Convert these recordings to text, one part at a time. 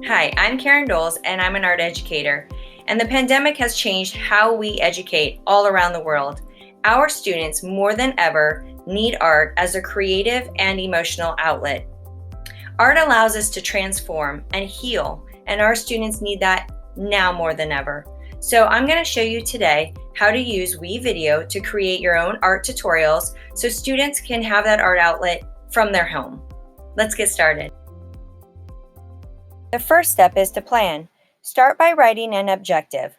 Hi, I'm Karen Doles, and I'm an art educator. And the pandemic has changed how we educate all around the world. Our students, more than ever, need art as a creative and emotional outlet. Art allows us to transform and heal, and our students need that now more than ever. So I'm going to show you today how to use WeVideo to create your own art tutorials so students can have that art outlet from their home. Let's get started. The first step is to plan. Start by writing an objective.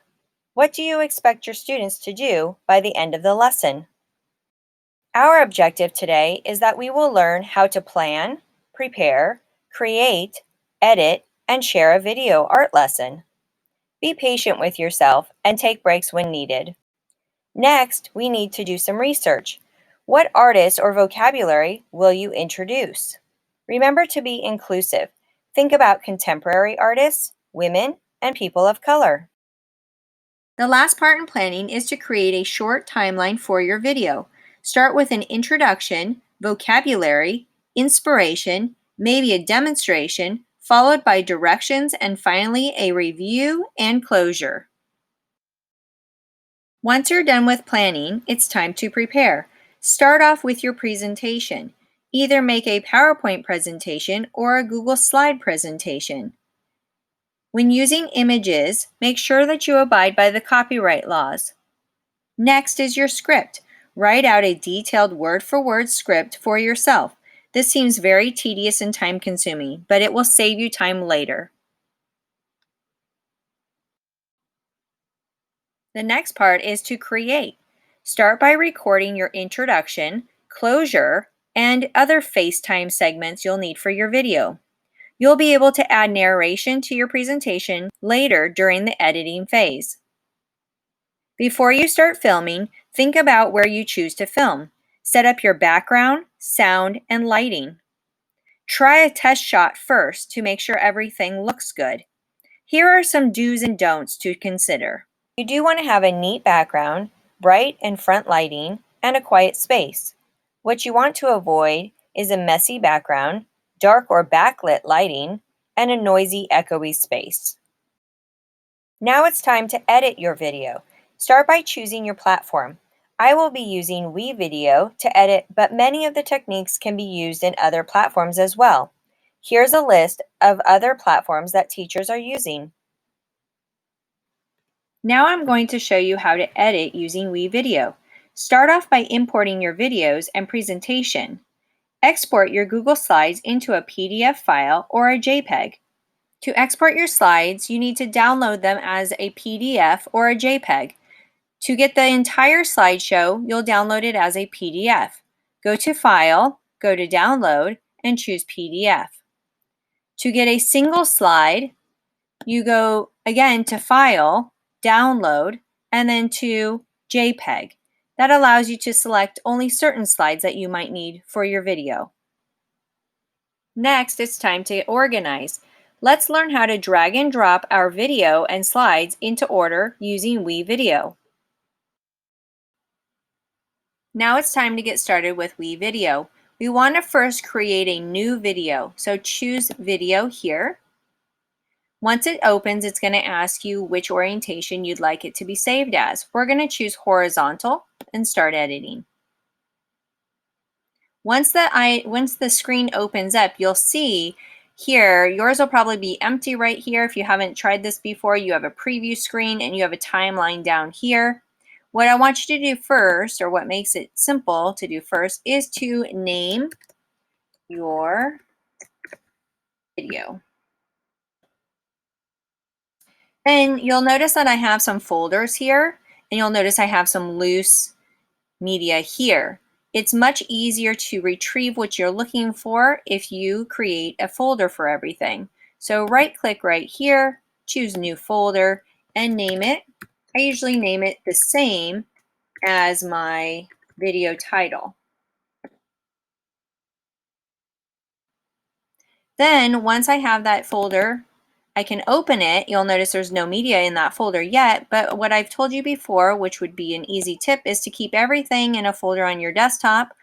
What do you expect your students to do by the end of the lesson? Our objective today is that we will learn how to plan, prepare, create, edit, and share a video art lesson. Be patient with yourself and take breaks when needed. Next, we need to do some research. What artists or vocabulary will you introduce? Remember to be inclusive. Think about contemporary artists, women, and people of color. The last part in planning is to create a short timeline for your video. Start with an introduction, vocabulary, inspiration, maybe a demonstration, followed by directions, and finally a review and closure. Once you're done with planning, it's time to prepare. Start off with your presentation. Either make a PowerPoint presentation or a Google Slide presentation. When using images, make sure that you abide by the copyright laws. Next is your script. Write out a detailed word-for-word script for yourself. This seems very tedious and time-consuming, but it will save you time later. The next part is to create. Start by recording your introduction, closure, and other FaceTime segments you'll need for your video. You'll be able to add narration to your presentation later during the editing phase. Before you start filming, think about where you choose to film. Set up your background, sound, and lighting. Try a test shot first to make sure everything looks good. Here are some do's and don'ts to consider. You do want to have a neat background, bright and front lighting, and a quiet space. What you want to avoid is a messy background, dark or backlit lighting, and a noisy, echoey space. Now it's time to edit your video. Start by choosing your platform. I will be using WeVideo to edit, but many of the techniques can be used in other platforms as well. Here's a list of other platforms that teachers are using. Now I'm going to show you how to edit using WeVideo. Start off by importing your videos and presentation. Export your Google Slides into a PDF file or a JPEG. To export your slides, you need to download them as a PDF or a JPEG. To get the entire slideshow, you'll download it as a PDF. Go to File, go to Download, and choose PDF. To get a single slide, you go again to File, Download, and then to JPEG. That allows you to select only certain slides that you might need for your video. Next, it's time to organize. Let's learn how to drag and drop our video and slides into order using WeVideo. Now it's time to get started with WeVideo. We want to first create a new video, so choose Video here. Once it opens, it's going to ask you which orientation you'd like it to be saved as. We're going to choose horizontal and start editing. Once the screen opens up, you'll see here, yours will probably be empty right here. If you haven't tried this before, you have a preview screen and you have a timeline down here. What I want you to do first, or what makes it simple to do first, is to name your video. And you'll notice that I have some folders here, and you'll notice I have some loose media here. It's much easier to retrieve what you're looking for if you create a folder for everything. So right-click right here, choose New Folder, and name it. I usually name it the same as my video title. Then once I have that folder, I can open it. You'll notice there's no media in that folder yet, but what I've told you before, which would be an easy tip, is to keep everything in a folder on your desktop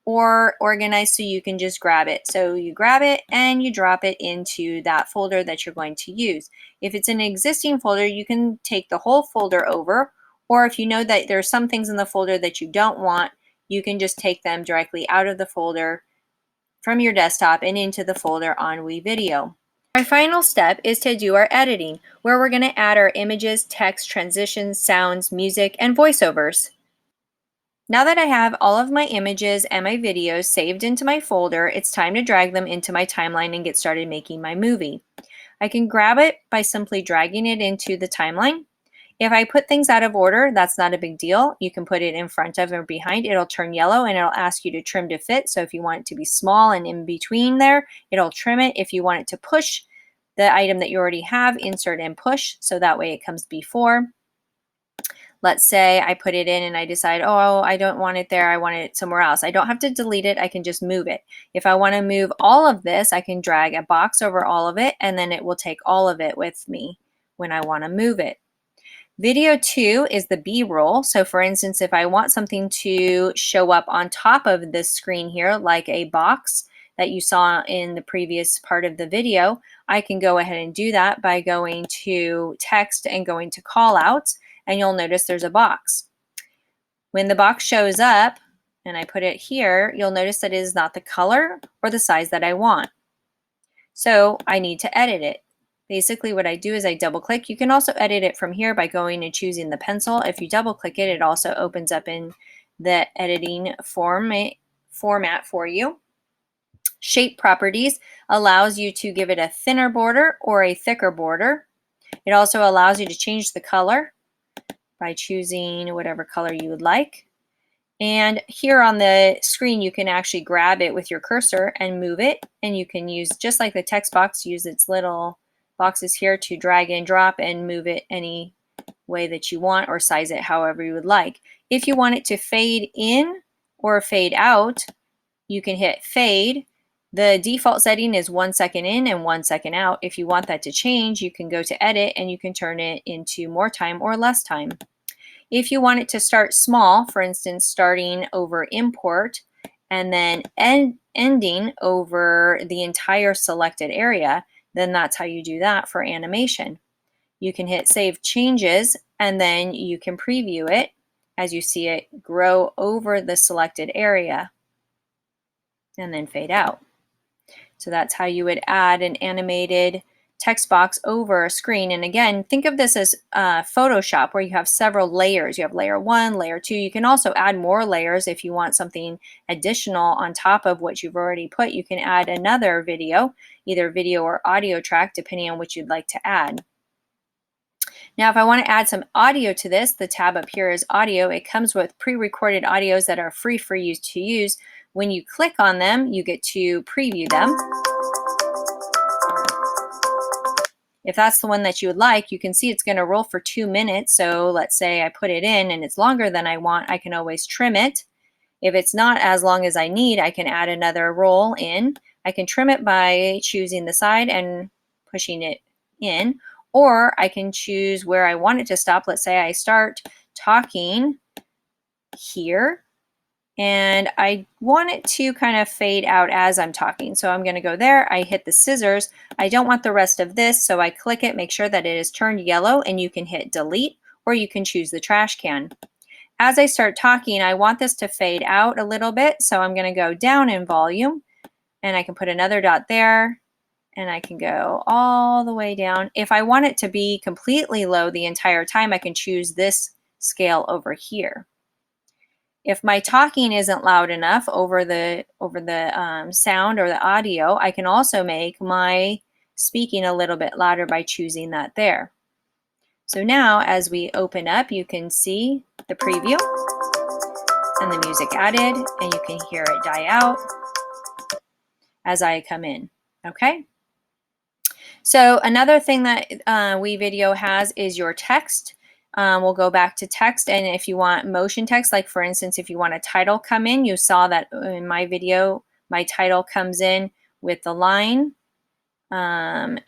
or organized so you can just grab it. So you grab it and you drop it into that folder that you're going to use. If it's an existing folder, you can take the whole folder over, or if you know that there are some things in the folder that you don't want, you can just take them directly out of the folder from your desktop and into the folder on WeVideo. Our final step is to do our editing, where we're going to add our images, text, transitions, sounds, music, and voiceovers. Now that I have all of my images and my videos saved into my folder, it's time to drag them into my timeline and get started making my movie. I can grab it by simply dragging it into the timeline. If I put things out of order, that's not a big deal. You can put it in front of or behind. It'll turn yellow and it'll ask you to trim to fit. So if you want it to be small and in between there, it'll trim it. If you want it to push the item that you already have, insert and push, so that way it comes before. Let's say I put it in and I decide, oh, I don't want it there, I want it somewhere else. I don't have to delete it, I can just move it. If I want to move all of this, I can drag a box over all of it and then it will take all of it with me when I want to move it. Video 2 is the B-roll. So for instance, if I want something to show up on top of this screen here, like a box that you saw in the previous part of the video, I can go ahead and do that by going to text and going to callouts, and you'll notice there's a box. When the box shows up and I put it here, you'll notice that it is not the color or the size that I want. So I need to edit it. Basically what I do is I double click. You can also edit it from here by going and choosing the pencil. If you double click it, it also opens up in the editing format for you. Shape properties allows you to give it a thinner border or a thicker border. It also allows you to change the color by choosing whatever color you would like. And here on the screen, you can actually grab it with your cursor and move it. And you can use, just like the text box, use its little boxes here to drag and drop and move it any way that you want, or size it however you would like. If you want it to fade in or fade out, you can hit fade. The default setting is 1 second in and 1 second out. If you want that to change, you can go to edit and you can turn it into more time or less time. If you want it to start small, for instance, starting over import and then ending over the entire selected area, then that's how you do that for animation. You can hit save changes and then you can preview it as you see it grow over the selected area and then fade out. So that's how you would add an animated text box over a screen. And again, think of this as Photoshop, where you have several layers. You have layer 1, layer 2. You can also add more layers if you want something additional on top of what you've already put. You can add another video, either video or audio track, depending on what you'd like to add. Now, if I want to add some audio to this, the tab up here is audio. It comes with pre-recorded audios that are free for you to use. When you click on them, you get to preview them. If that's the one that you would like, you can see it's going to roll for 2 minutes. So let's say I put it in and it's longer than I want, I can always trim it. If it's not as long as I need, I can add another roll in. I can trim it by choosing the side and pushing it in, or I can choose where I want it to stop. Let's say I start talking here and I want it to kind of fade out as I'm talking. So I'm going to go there, I hit the scissors. I don't want the rest of this, so I click it, make sure that it is turned yellow, and you can hit delete, or you can choose the trash can. As I start talking, I want this to fade out a little bit, so I'm going to go down in volume, and I can put another dot there, and I can go all the way down. If I want it to be completely low the entire time, I can choose this scale over here. If my talking isn't loud enough over the sound or the audio, I can also make my speaking a little bit louder by choosing that there. So now as we open up, you can see the preview and the music added, and you can hear it die out as I come in. Okay. So another thing that WeVideo has is your text. We'll go back to text, and if you want motion text, like for instance, if you want a title come in, you saw that in my video, my title comes in with the line, and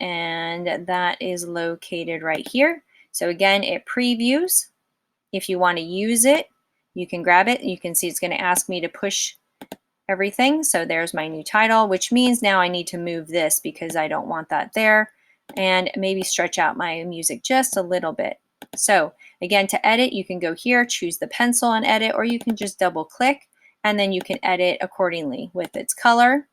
that is located right here. So again, it previews. If you want to use it, you can grab it. You can see it's going to ask me to push everything. So there's my new title, which means now I need to move this because I don't want that there, and maybe stretch out my music just a little bit. So again, to edit, you can go here, choose the pencil and edit, or you can just double click and then you can edit accordingly with its color.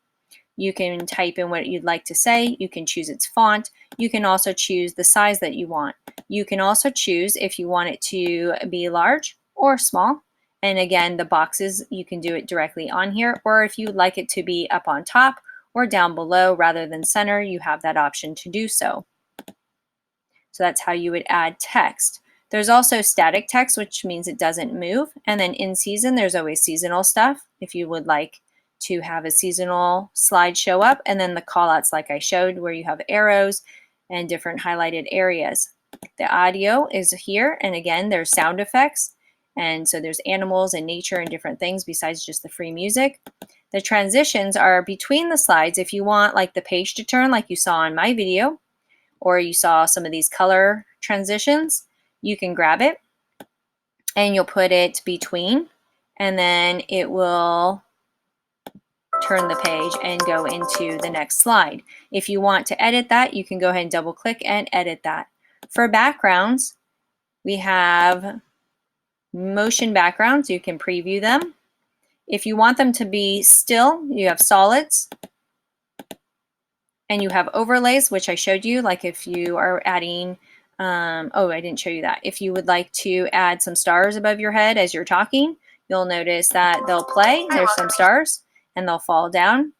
You can type in what you'd like to say. You can choose its font. You can also choose the size that you want. You can also choose if you want it to be large or small. And again, the boxes, you can do it directly on here, or if you'd like it to be up on top or down below rather than center, you have that option to do so. So that's how you would add text. There's also static text, which means it doesn't move. And then in season, there's always seasonal stuff if you would like to have a seasonal slide show up. And then the callouts like I showed where you have arrows and different highlighted areas. The audio is here. And again, there's sound effects. And so there's animals and nature and different things besides just the free music. The transitions are between the slides. If you want like the page to turn like you saw in my video, or you saw some of these color transitions, you can grab it and you'll put it between, and then it will turn the page and go into the next slide. If you want to edit that, you can go ahead and double click and edit that. For backgrounds, we have motion backgrounds. You can preview them. If you want them to be still, you have solids. And you have overlays, which I showed you, like if you are adding, oh, I didn't show you that. If you would like to add some stars above your head as you're talking, you'll notice that they'll play. There's some stars and they'll fall down.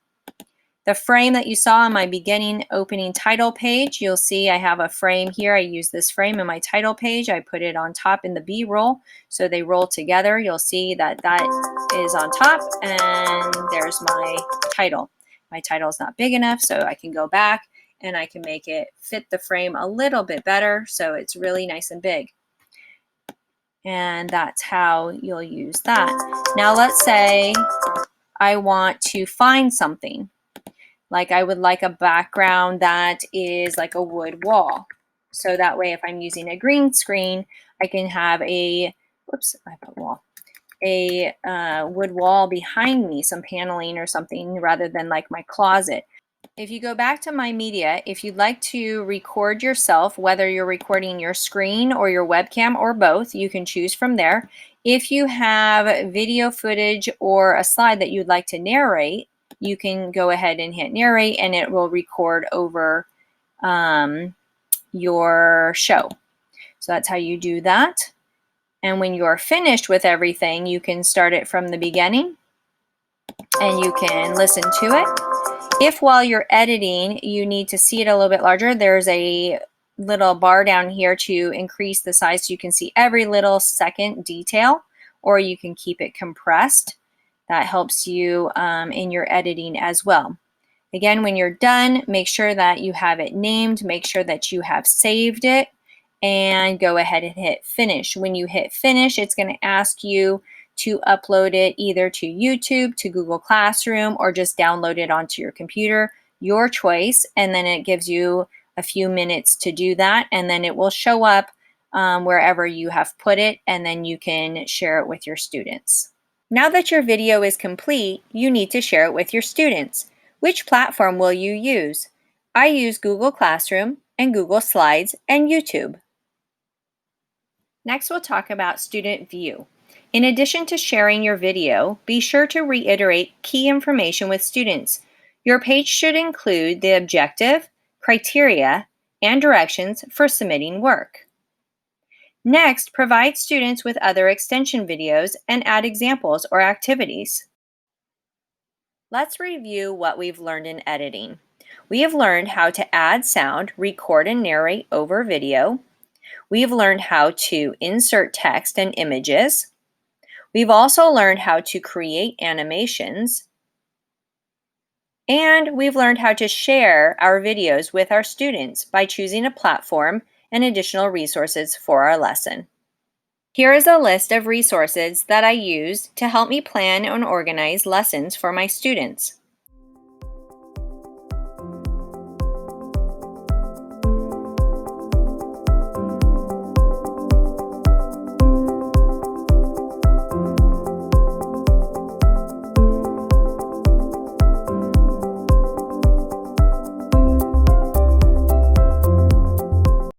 The frame that you saw on my beginning opening title page, you'll see I have a frame here. I use this frame in my title page. I put it on top in the B-roll, so they roll together. You'll see that that is on top, and there's my title. My title is not big enough, so I can go back and I can make it fit the frame a little bit better, so it's really nice and big. And that's how you'll use that. Now let's say I want to find something. Like I would like a background that is like a wood wall. So that way if I'm using a green screen, I can have a, whoops, I put wall, a wood wall behind me, some paneling or something, rather than like my closet. If you go back to My Media, if you'd like to record yourself, whether you're recording your screen or your webcam or both, you can choose from there. If you have video footage or a slide that you'd like to narrate, you can go ahead and hit narrate and it will record over your show. So that's how you do that. And when you're finished with everything, you can start it from the beginning and you can listen to it. If while you're editing, you need to see it a little bit larger, there's a little bar down here to increase the size so you can see every little second detail, or you can keep it compressed. That helps you in your editing as well. Again, when you're done, make sure that you have it named, make sure that you have saved it, and go ahead and hit finish. When you hit finish, it's going to ask you to upload it either to YouTube, to Google Classroom, or just download it onto your computer, your choice, and then it gives you a few minutes to do that, and then it will show up wherever you have put it, and then you can share it with your students. Now that your video is complete, you need to share it with your students. Which platform will you use? I use Google Classroom and Google Slides and YouTube. Next, we'll talk about Student View. In addition to sharing your video, be sure to reiterate key information with students. Your page should include the objective, criteria, and directions for submitting work. Next, provide students with other extension videos and add examples or activities. Let's review what we've learned in editing. We have learned how to add sound, record and narrate over video. We've learned how to insert text and images. We've also learned how to create animations. And we've learned how to share our videos with our students by choosing a platform and additional resources for our lesson. Here is a list of resources that I use to help me plan and organize lessons for my students.